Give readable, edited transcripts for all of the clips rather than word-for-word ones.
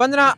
15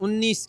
19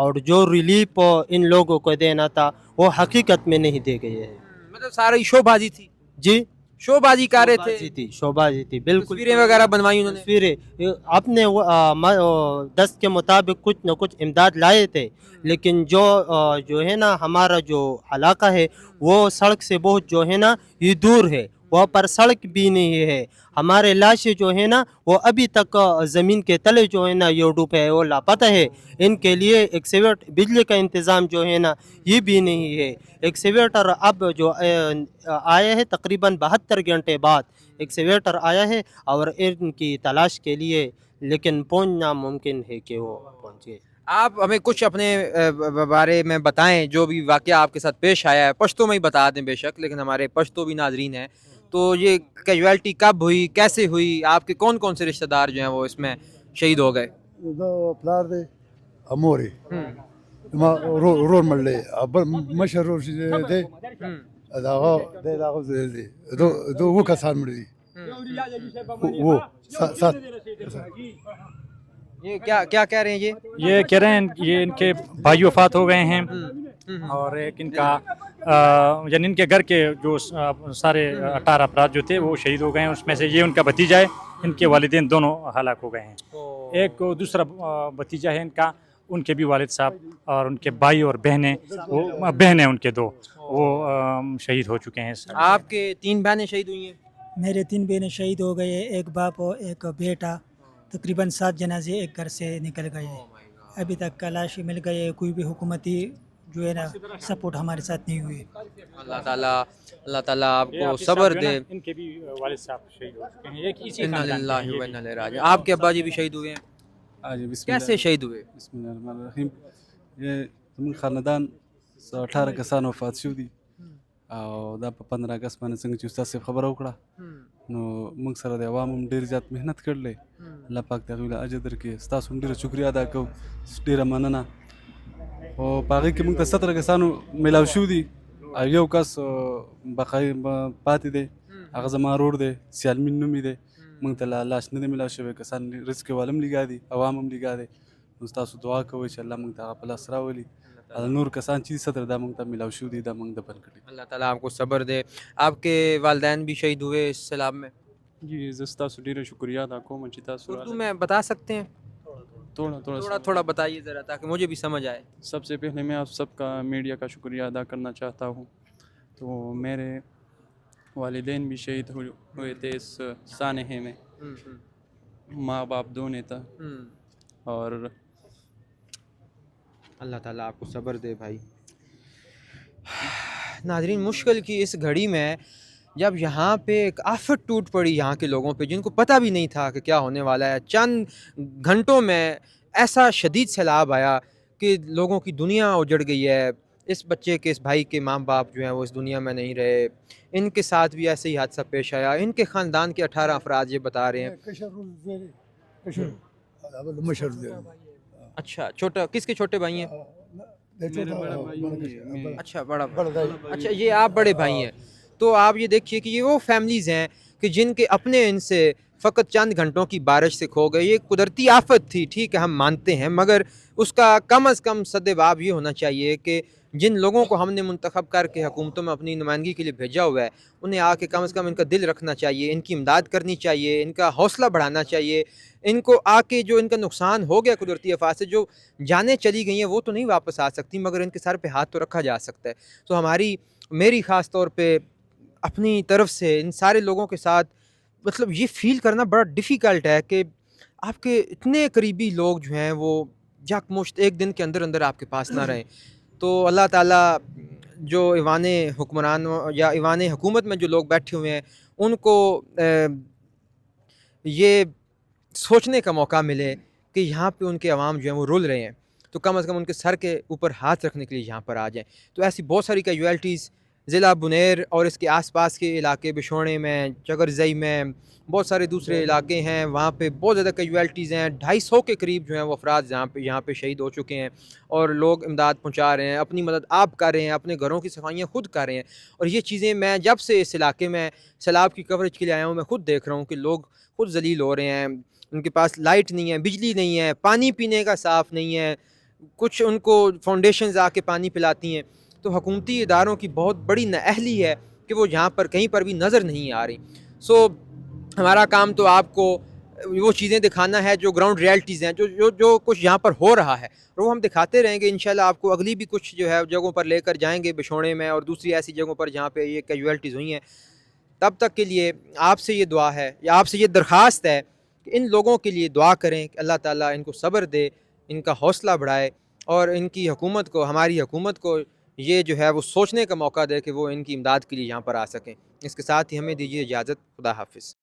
اور جو ریلیف ان لوگوں کو دینا تھا وہ حقیقت میں نہیں دے گئے ہیں. مطلب سارا شو بازی تھی, جی شو بازی کر رہے تھے, شوبازی تھی, شوبازی تھی بالکل. تصویریں وغیرہ بنوائی انہوں نے. تصویریں اپنے دست کے مطابق کچھ نہ کچھ امداد لائے تھے, لیکن جو ہے نا ہمارا جو علاقہ ہے وہ سڑک سے بہت جو ہے نا یہ دور ہے, وہاں پر سڑک بھی نہیں ہے. ہمارے لاشیں جو ہے نا وہ ابھی تک زمین کے تلے جو ہے نا یہ ڈوب ہے, وہ لاپتہ ہے. ان کے لیے ایکسیویٹر بجلی کا انتظام جو ہے نا یہ بھی نہیں ہے. ایکسیویٹر اب جو آیا ہے تقریباً 72 گھنٹے بعد ایکسیویٹر آیا ہے اور ان کی تلاش کے لیے, لیکن پہنچنا ممکن ہے کہ وہ پہنچے. آپ ہمیں کچھ اپنے بارے میں بتائیں جو بھی واقعہ آپ کے ساتھ پیش آیا ہے, پشتو میں ہی بتا دیں بے شک, لیکن ہمارے پشتو بھی ناظرین ہیں. تو یہ کیجویلٹی کب ہوئی, کیسے ہوئی, آپ کے کون کون سے رشتہ دار جو ہیں وہ اس میں شہید ہو گئے؟ پلار دی اموري ما رور ملي مش رور دي دي دو وہ کسان مڑی وہ سات. یہ کیا کہہ رہے ہیں یہ کہہ رہے ہیں یہ ان کے بھائی وفات ہو گئے ہیں, اور ایک ان کا یعنی ان کے گھر کے جو سارے 18 افراد جو تھے وہ شہید ہو گئے ہیں. اس میں سے یہ ان کا بھتیجا ہے, ان کے والدین دونوں ہلاک ہو گئے ہیں. ایک دوسرا بھتیجا ہے ان کا, ان کے بھی والد صاحب اور ان کے بھائی اور بہنیں, وہ بہن ہیں ان کے 2, وہ شہید ہو چکے ہیں. آپ کے 3 بہنیں شہید ہوئی ہیں؟ میرے 3 بہنیں شہید ہو گئے, ایک باپ اور ایک بیٹا. تقریباً 7 جنازے ایک گھر سے نکل گئے. ابھی تک لاشیں مل گئے, کوئی بھی حکومتی جو ہے نا سپورٹ ہمارے ساتھ نہیں ہوئی. اللہ تعالیٰ آپ کو صبر دے. ان کے بھی والد صاحب شہید ہو چکے ہیں. ایک اسی انا خاندان للہ کے و ہیں. انا الیہ راجعون. آپ کے ابا جی بھی شہید ہوئے ہیں, کیسے شہید ہوئے؟ بسم اللہ الرحمن الرحیم. یہ زموږ خاندان 18 کسان وفات شو دي, او دا په 15 اگست باندې څنګه چې استاد صاحب خبره وکړه نو موږ سره د عوام هم ډېر زیات محنت کړلی. الله پاک د هغوی له اجر درکړي. ستاسو هم ډېره شکریه ادا کوو, ډېره مننه. او په هغې کې موږ ته 17 کسانو میلاو شوي دي, او یو کس بقایي پاتې دی, هغه زما ورور دی, سیالمین نوم یې دی. موږ ته لا لاس نه دی میلاو شوی, کسان رزق والا هم لګیا دي, عوام هم لګیا دی. نو ستاسو دعا کوئ چې الله موږ ته هغه په لاس راولي. نور کسان چې 17 دا موږ ته میلاو شوي دي, دا موږ دفن کړي. اللہ تعالیٰ آپ کو صبر دے. آپ کے والدین بھی شہید ہوئے اس سیلاب میں؟ جی زه ستاسو ډېره شکریه ادا کوم چې تاسو اردو میں بتا سکتے ہیں؟ تھوڑا تھوڑا بتائیے ذرا تاکہ مجھے بھی سمجھ آئے. سب سے پہلے میں آپ سب کا میڈیا کا شکریہ ادا کرنا چاہتا ہوں. تو میرے والدین بھی شہید ہوئے تھے اس سانحے میں, ماں باپ دونوں تھا. اور اللہ تعالیٰ آپ کو صبر دے بھائی. ناظرین, مشکل کی اس گھڑی میں جب یہاں پہ ایک آفت ٹوٹ پڑی یہاں کے لوگوں پہ, جن کو پتہ بھی نہیں تھا کہ کیا ہونے والا ہے, چند گھنٹوں میں ایسا شدید سیلاب آیا کہ لوگوں کی دنیا اجڑ گئی ہے. اس بچے کے, اس بھائی کے ماں باپ جو ہیں وہ اس دنیا میں نہیں رہے. ان کے ساتھ بھی ایسے ہی حادثہ پیش آیا. ان کے خاندان کے 18 افراد یہ بتا رہے ہیں. مشر اچھا, چھوٹا کس کے چھوٹے بھائی ہیں؟ اچھا, بڑا اچھا, یہ آپ بڑے بھائی ہیں. تو آپ یہ دیکھیے کہ یہ وہ فیملیز ہیں کہ جن کے اپنے ان سے فقط چند گھنٹوں کی بارش سے کھو گئے. یہ قدرتی آفت تھی, ٹھیک ہے ہم مانتے ہیں, مگر اس کا کم از کم سدباب یہ ہونا چاہیے کہ جن لوگوں کو ہم نے منتخب کر کے حکومتوں میں اپنی نمائندگی کے لیے بھیجا ہوا ہے, انہیں آ کے کم از کم ان کا دل رکھنا چاہیے, ان کی امداد کرنی چاہیے, ان کا حوصلہ بڑھانا چاہیے. ان کو آ کے جو ان کا نقصان ہو گیا قدرتی آفات سے, جو جانیں چلی گئی ہیں وہ تو نہیں واپس آ سکتی, مگر ان کے سر پہ ہاتھ تو رکھا جا سکتا ہے. تو میری خاص طور پہ اپنی طرف سے ان سارے لوگوں کے ساتھ مطلب یہ فیل کرنا بڑا ڈیفیکلٹ ہے کہ آپ کے اتنے قریبی لوگ جو ہیں وہ یکمشت ایک دن کے اندر اندر آپ کے پاس نہ رہیں. تو اللہ تعالیٰ جو ایوان حکمران یا ایوان حکومت میں جو لوگ بیٹھے ہوئے ہیں ان کو یہ سوچنے کا موقع ملے کہ یہاں پہ ان کے عوام جو ہیں وہ رول رہے ہیں, تو کم از کم ان کے سر کے اوپر ہاتھ رکھنے کے لیے یہاں پر آ جائیں. تو ایسی بہت ساری کیجویلٹیز ضلع بنیر اور اس کے آس پاس کے علاقے بشوڑے میں, چگرزئی میں, بہت سارے دوسرے علاقے ہیں, وہاں پہ بہت زیادہ کیجویلٹیز ہیں. 250 کے قریب جو ہیں وہ افراد یہاں پہ شہید ہو چکے ہیں, اور لوگ امداد پہنچا رہے ہیں, اپنی مدد آپ کر رہے ہیں, اپنے گھروں کی صفائیاں خود کر رہے ہیں. اور یہ چیزیں میں جب سے اس علاقے میں سیلاب کی کوریج کے لیے آیا ہوں, میں خود دیکھ رہا ہوں کہ لوگ خود ذلیل ہو رہے ہیں. ان کے پاس لائٹ نہیں ہے, بجلی نہیں ہے, پانی پینے کا صاف نہیں ہے, کچھ ان کو فاؤنڈیشنز آ کے پانی پلاتی ہیں. تو حکومتی اداروں کی بہت بڑی نااہلی ہے کہ وہ یہاں پر کہیں پر بھی نظر نہیں آ رہی. سو ہمارا کام تو آپ کو وہ چیزیں دکھانا ہے جو گراؤنڈ ریالٹیز ہیں, جو کچھ یہاں پر ہو رہا ہے, اور وہ ہم دکھاتے رہیں گے. انشاءاللہ آپ کو اگلی بھی کچھ جو ہے جگہوں پر لے کر جائیں گے, بشوڑے میں اور دوسری ایسی جگہوں پر جہاں پہ یہ کیجویلٹیز ہوئی ہیں. تب تک کے لیے آپ سے یہ دعا ہے یا آپ سے یہ درخواست ہے کہ ان لوگوں کے لیے دعا کریں کہ اللہ تعالیٰ ان کو صبر دے, ان کا حوصلہ بڑھائے, اور ان کی حکومت کو, ہماری حکومت کو یہ جو ہے وہ سوچنے کا موقع دے کہ وہ ان کی امداد کے لیے یہاں پر آ سکیں. اس کے ساتھ ہی ہمیں دیجیے اجازت. خدا حافظ.